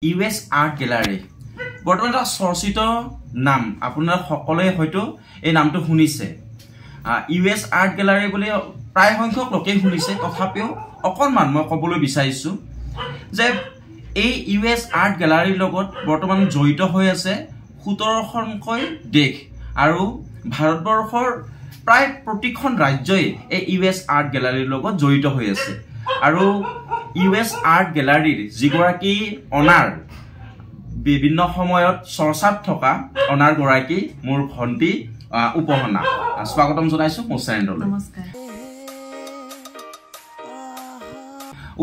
US Art Gallery বৰ্তমান এটা চৰ্চিত নাম আপোনাৰ সকলোৱে হয়তো এই নামটো শুনিছে US Art Gallery বুলি প্ৰায় সংখ্যক লোকে শুনিছে তথাপিও অকনমান মই ক'বলৈ বিচাৰিছো যে এই US Art Gallery লগত বৰ্তমান জড়িত হৈ আছে 17খনকৈ দেশ আৰু ভাৰতবৰ্ষৰ প্ৰায় প্ৰতিখন ৰাজ্যই এই US Art Gallery লগত জড়িত হৈ আছে আৰু US Art Gallery যিগৰাকী অনাৰ বিভিন্ন সময়ত চৰ্চাত থকা অনাৰ গৰাকী মোৰ ভন্টি উপহনা স্বাগতম জনাইছো মোচাৰেন্দ্ৰলৈ নমস্কাৰ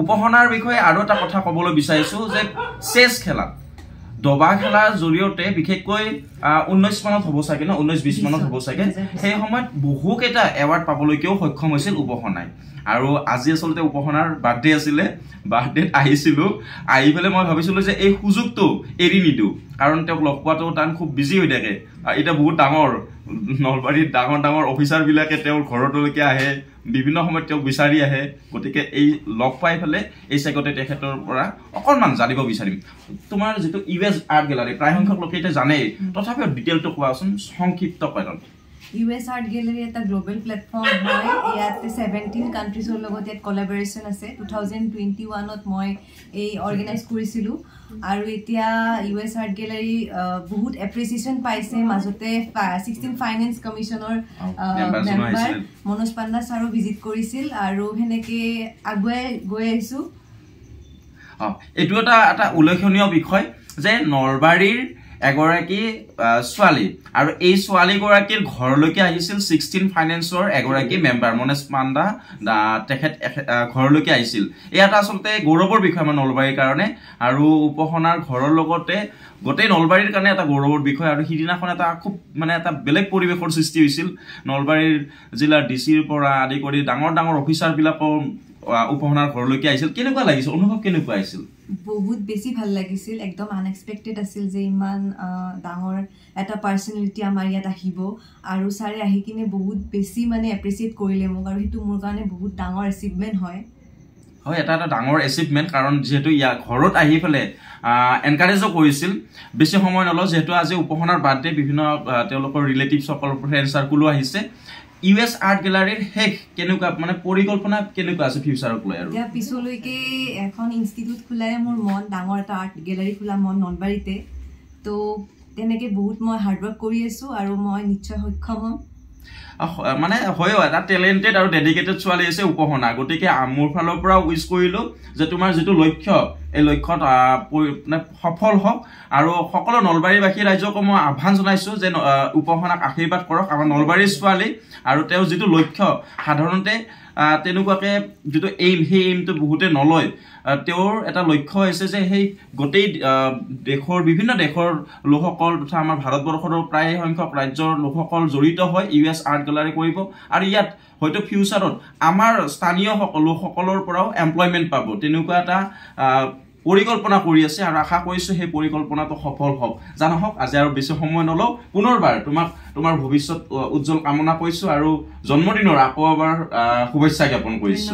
উপহনাৰ বিষয়ে আৰু এটা কথা ক'বলৈ বিচাৰিছো যে চেছ খেলা দবা খেলাৰ জৰিয়তে বিশেষকৈ 19 মানত হ'ব চাগে ন 19-20 মানত হ'ব চাগে সেই সময়ত বহুকেইটা এৱাৰ্ড পাবলৈকেও সক্ষম হৈছিল উপহনাই আৰু আজি আসলতে উপহনাৰ বাৰ্থডে আছিল বাৰ্থডেত আহিছিলো আহি পেলে মই ভাবিছিলো যে এই সুযোগটো এৰি নিদু কাৰণ তেওঁক লগ পোৱাটো টান খুব বিজি হৈ থাকে এটা বহুত ডাঙৰ নলবাৰীৰ ডাঙৰ অফিচাৰ বিলাকে তেওঁৰ ঘৰলৈকে আহে বিভিন্ন সময়ত তেওঁক বিচাৰি আহে গতিকে এই লগ পাই ফেলে এই চেগতে তেখেতৰ পৰা অকনমান জানিব বিচাৰিম তোমাৰ যেটো US Art Gallery প্ৰায় সংখ্যক লোকে এটা জানে তথাপিও ডিটেইলটো কোৱাচোন সংক্ষিপ্ত কৰক US Art Gallery এটা গ্লোবাল প্ল্যাটফৰ্ম হয় ইয়াতে 17 কান্ট্ৰিজৰ লগত এক কোলাবোৰেচন আছে 2021ত মই এই অৰ্গানাইজ কৰিছিলো আৰু এতিয়া US Art Gallery বহুত এপ্ৰিচিয়েচন পাইছে মাজতে 16 ফাইনান্স কমিশনৰ মেম্বাৰ মনোজ পাণ্ডা ছাৰো ভিজিট কৰিছিল আৰু হেনেকে আগুৱাই গৈ আহিছো এটো এটা উল্লেখনীয় বিষয় যে নলবাৰীৰ এগৰাকী ছোৱালী আৰু এই ছোৱালী গৰাকীৰ ঘৰলৈকে আহিছিল 16 ফাইনান্সৰ এগৰাকী মেম্বাৰ মনোজ পাণ্ডা তেখেত ঘৰলৈকে আহিছিল এটা আসলতে গৌৰৱৰ বিষয় আমাৰ নলবাৰীৰ কাৰণে আৰু উপহনাৰ ঘৰৰ লগতে গোটেই নলবাৰীৰ কাৰণে এটা গৌৰৱৰ বিষয় আৰু হিদিনাখন এটা খুব মানে এটা বেলেগ পৰিৱেশৰ সৃষ্টি হৈছিল নলবাৰীৰ জিলাৰ ডিসিৰ পৰা আদি কৰি ডাঙৰ অফিচাৰ বিলাকৰ উপহনাৰ ঘৰলৈকে আহিছিল কেনেকুৱা লাগিছিল অনুভৱ কেনেকুৱা আছিল বহুত বেছি ভাল লাগিছিল একদম আনএক্সপেক্টেড আছিল যে ইমান ডাঙৰ এটা পাৰ্সনালিটি আমাৰ ইয়াত আহিব আৰু সাৰে আহি কিনে বহুত বেছি মানে এপ্ৰিচিয়েট কৰিলে মোক আৰু হেতু মোৰ কাৰণে বহুত ডাঙৰ এচিভমেন্ট হয় এটা ডাঙৰ এচিভমেন্ট কাৰণ যেহেতু ইয়া ঘৰত আহি ফেলে এনকাৰেজও কৰিছিল বেছি সময় নল যেহেতু আজি উপহনাৰ বাৰ্থডে বিভিন্ন তেওঁলোকৰ ৰিলেটিভছ সকল ফ্ৰেণ্ড সাৰ্কুলো আহিছে US Art Gallery হেক কেনেকুৱা মানে পৰিকল্পনা কেনেকুৱা আছে ফিউচাৰক লৈ আৰু ইয়া পিছলৈকে এখন ইনষ্টিটিউট খোলাই মোৰ মন ডাঙৰ এটা আৰ্ট গ্যালাৰি খোলা মন নলবাৰীতে তো তেনেকে বহুত মই হাৰ্ড ওয়াৰ্ক কৰি আছো আৰু মই নিশ্চয় সক্ষম হ'ম মানে হয়ও এটা টেলেন্টেড আৰু ডেডিকেটেড ছোৱালী আছে উপহনা গতিকে মোৰ ফালৰ পৰা উইশ কৰিলো যে তোমাৰ যেটো লক্ষ্য এই লক্ষ্যত সফল হওক আৰু সকলো নলবাৰীবাসী ৰাইজক মই আহ্বান জনাইছো যে উপহনাক আশীৰ্বাদ কৰক আমাৰ নলবাৰীৰ ছোৱালী আৰু তেওঁ যেটো লক্ষ্য সাধাৰণতে তেনেকুৱাকে যেটো এইমটো বহুতে নলয় তেওঁৰ এটা লক্ষ্য হৈছে যে সেই গোটেই দেশৰ বিভিন্ন দেশৰ লোকসকল তথা আমাৰ ভাৰতবৰ্ষৰ প্ৰায় সংখ্যক ৰাজ্যৰ লোকসকল জড়িত হয় US Art Gallery কৰিব আৰু ইয়াত হয়তো ফিউচাৰত আমাৰ স্থানীয় লোকসকলৰ পৰাও এমপ্লয়মেন্ট পাব তেনেকুৱা এটা পৰিকল্পনা কৰি আছে আৰু আশা কৰিছো সেই পৰিকল্পনাটো সফল হওক জানো হওক আজি আৰু বেছি সময় নলও পুনৰবাৰ তোমাৰ ভৱিষ্যত উজ্জ্বল কামনা কৰিছো আৰু জন্মদিনৰ আকৌ এবাৰ শুভেচ্ছা জ্ঞাপন কৰিছো